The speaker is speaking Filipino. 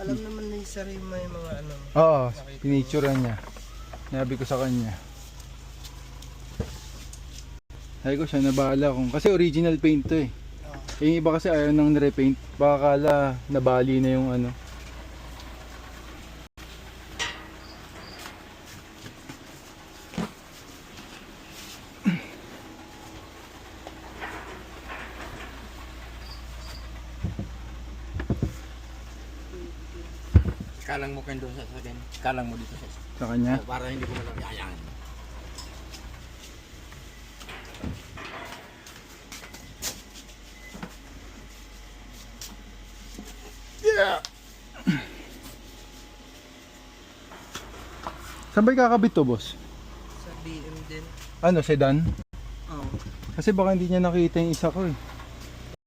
Alam naman ni Sarima yung mga ano. Oo, pinicturean niya. Nabi ko sa kanya. Sabi ko siya nabahala kung kasi original paint to eh. Yung iba kasi ayaw nang repaint. Baka kala nabali na yung ano. Kalang mo kayo doon sa akin. Kalang mo dito Sa kanya. para hindi ko malang yayaan. Yeah. Saan ba kakabit to, boss? Sa BM din. Ano, sedan? Oo. Kasi baka hindi niya nakita yung isa ko eh.